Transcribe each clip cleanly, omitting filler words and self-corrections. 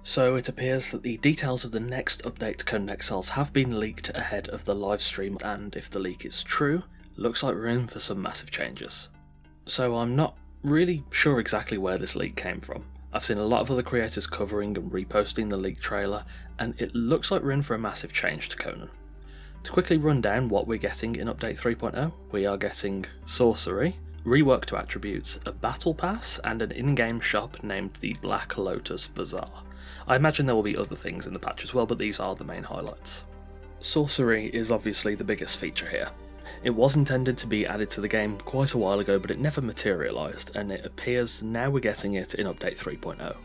So it appears that the details of the next update to Conan Exiles have been leaked ahead of the live stream, and if the leak is true, looks like we're in for some massive changes. So I'm not really sure exactly where this leak came from. I've seen a lot of other creators covering and reposting the leak trailer, and it looks like we're in for a massive change to Conan. To quickly run down what we're getting in Update 3.0, we are getting Sorcery, Rework to attributes, a battle pass, and an in-game shop named the Black Lotus Bazaar. I imagine there will be other things in the patch as well, but these are the main highlights. Sorcery is obviously the biggest feature here. It was intended to be added to the game quite a while ago, but it never materialised, and it appears now we're getting it in Update 3.0.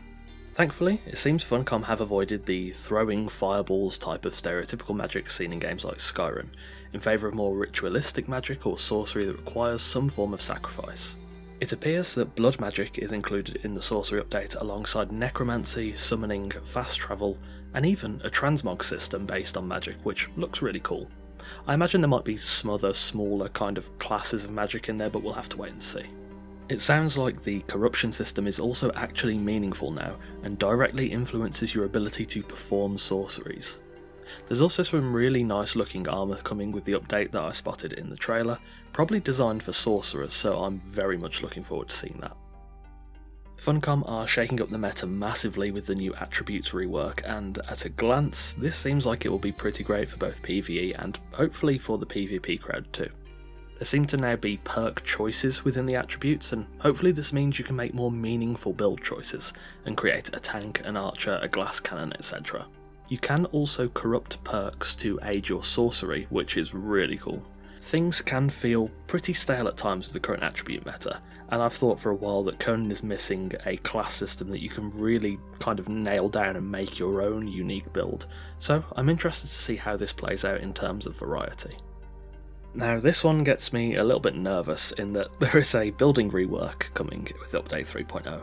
Thankfully, it seems Funcom have avoided the throwing fireballs type of stereotypical magic seen in games like Skyrim, in favour of more ritualistic magic or sorcery that requires some form of sacrifice. It appears that blood magic is included in the sorcery update alongside necromancy, summoning, fast travel, and even a transmog system based on magic, which looks really cool. I imagine there might be some other smaller kind of classes of magic in there, but we'll have to wait and see. It sounds like the corruption system is also actually meaningful now, and directly influences your ability to perform sorceries. There's also some really nice looking armour coming with the update that I spotted in the trailer, probably designed for sorcerers, so I'm very much looking forward to seeing that. Funcom are shaking up the meta massively with the new attributes rework, and at a glance this seems like it will be pretty great for both PvE and hopefully for the PvP crowd too. There seem to now be perk choices within the attributes, and hopefully this means you can make more meaningful build choices and create a tank, an archer, a glass cannon, etc. You can also corrupt perks to aid your sorcery, which is really cool. Things can feel pretty stale at times with the current attribute meta, and I've thought for a while that Conan is missing a class system that you can really kind of nail down and make your own unique build, so I'm interested to see how this plays out in terms of variety. Now this one gets me a little bit nervous in that there is a building rework coming with Update 3.0.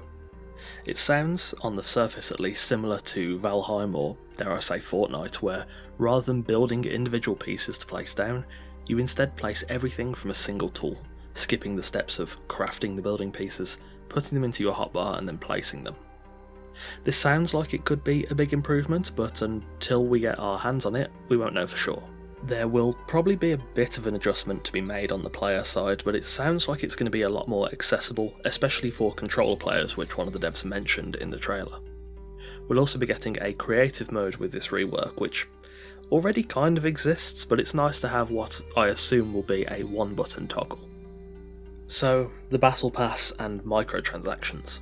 It sounds, on the surface at least, similar to Valheim or, dare I say, Fortnite, where rather than building individual pieces to place down, you instead place everything from a single tool, skipping the steps of crafting the building pieces, putting them into your hotbar and then placing them. This sounds like it could be a big improvement, but until we get our hands on it, we won't know for sure. There will probably be a bit of an adjustment to be made on the player side, but it sounds like it's going to be a lot more accessible, especially for controller players, which one of the devs mentioned in the trailer. We'll also be getting a creative mode with this rework, which already kind of exists, but it's nice to have what I assume will be a one-button toggle. So, the Battle Pass and microtransactions.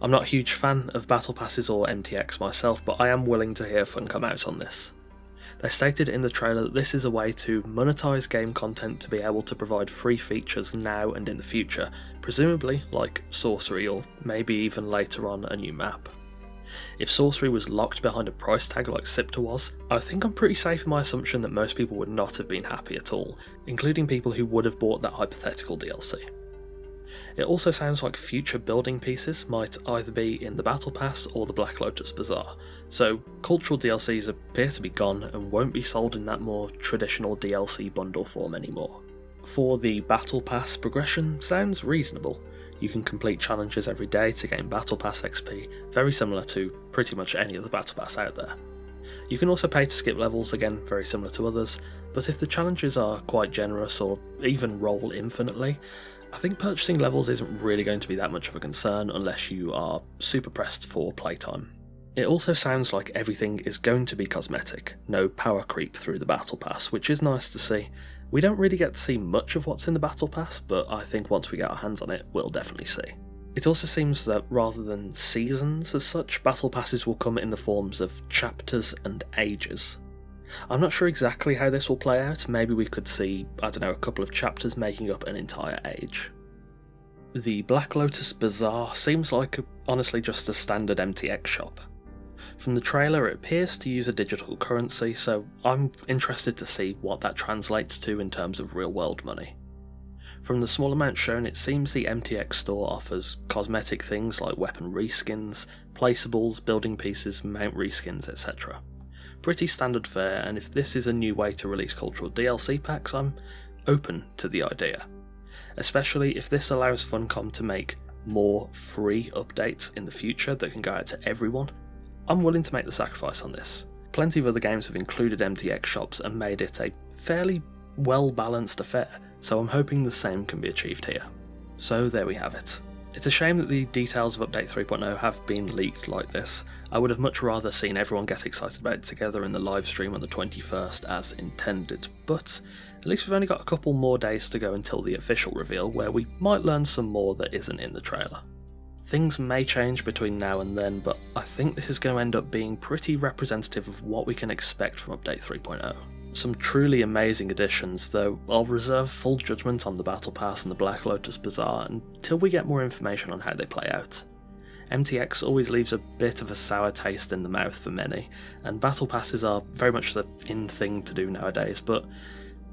I'm not a huge fan of Battle Passes or MTX myself, but I am willing to hear Funcom out on this. They stated in the trailer that this is a way to monetize game content to be able to provide free features now and in the future, presumably like Sorcery or maybe even later on a new map. If Sorcery was locked behind a price tag like Sipta was, I think I'm pretty safe in my assumption that most people would not have been happy at all, including people who would have bought that hypothetical DLC. It also sounds like future building pieces might either be in the Battle Pass or the Black Lotus Bazaar, so cultural DLCs appear to be gone and won't be sold in that more traditional DLC bundle form anymore. For the Battle Pass, progression sounds reasonable. You can complete challenges every day to gain Battle Pass XP, very similar to pretty much any other Battle Pass out there. You can also pay to skip levels, again very similar to others, but if the challenges are quite generous or even roll infinitely, I think purchasing levels isn't really going to be that much of a concern unless you are super pressed for playtime. It also sounds like everything is going to be cosmetic, no power creep through the Battle Pass, which is nice to see. We don't really get to see much of what's in the Battle Pass, but I think once we get our hands on it, we'll definitely see. It also seems that rather than seasons as such, Battle Passes will come in the forms of chapters and ages. I'm not sure exactly how this will play out, maybe we could see, a couple of chapters making up an entire age. The Black Lotus Bazaar seems like honestly just a standard MTX shop. From the trailer it appears to use a digital currency, so I'm interested to see what that translates to in terms of real world money. From the small amount shown, it seems the MTX store offers cosmetic things like weapon reskins, placeables, building pieces, mount reskins, etc. Pretty standard fare, and if this is a new way to release cultural DLC packs, I'm open to the idea. Especially if this allows Funcom to make more free updates in the future that can go out to everyone. I'm willing to make the sacrifice on this. Plenty of other games have included MTX shops and made it a fairly well-balanced affair, so I'm hoping the same can be achieved here. So there we have it. It's a shame that the details of Update 3.0 have been leaked like this. I would have much rather seen everyone get excited about it together in the live stream on the 21st as intended, but at least we've only got a couple more days to go until the official reveal, where we might learn some more that isn't in the trailer. Things may change between now and then, but I think this is going to end up being pretty representative of what we can expect from Update 3.0. Some truly amazing additions, though I'll reserve full judgment on the Battle Pass and the Black Lotus Bazaar until we get more information on how they play out. MTX always leaves a bit of a sour taste in the mouth for many, and Battle Passes are very much the in thing to do nowadays, but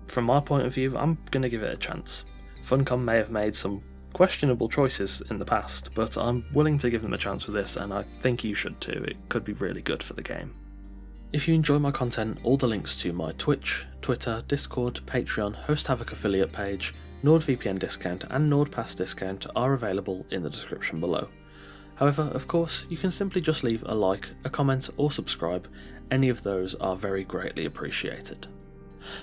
from my point of view, I'm going to give it a chance. Funcom may have made some questionable choices in the past, but I'm willing to give them a chance with this, and I think you should too. It could be really good for the game. If you enjoy my content, all the links to my Twitch, Twitter, Discord, Patreon, Host Havoc affiliate page, NordVPN discount and NordPass discount are available in the description below. However, of course, you can simply just leave a like, a comment or subscribe. Any of those are very greatly appreciated.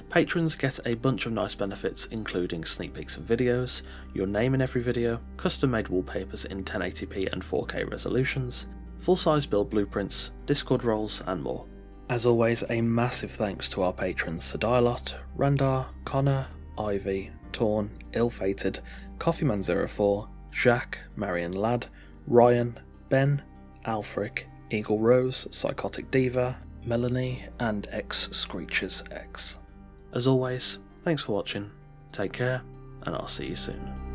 Patrons get a bunch of nice benefits, including sneak peeks of videos, your name in every video, custom made wallpapers in 1080p and 4K resolutions, full-size build blueprints, Discord roles and more. As always, a massive thanks to our patrons Sadialot, Randar, Connor, Ivy, Torn, Ill-Fated, Coffeeman04, Jacques, Marion Ladd, Ryan, Ben, Alfric, Eagle Rose, Psychotic Diva, Melanie and X Screechers X. As always, thanks for watching, take care, and I'll see you soon.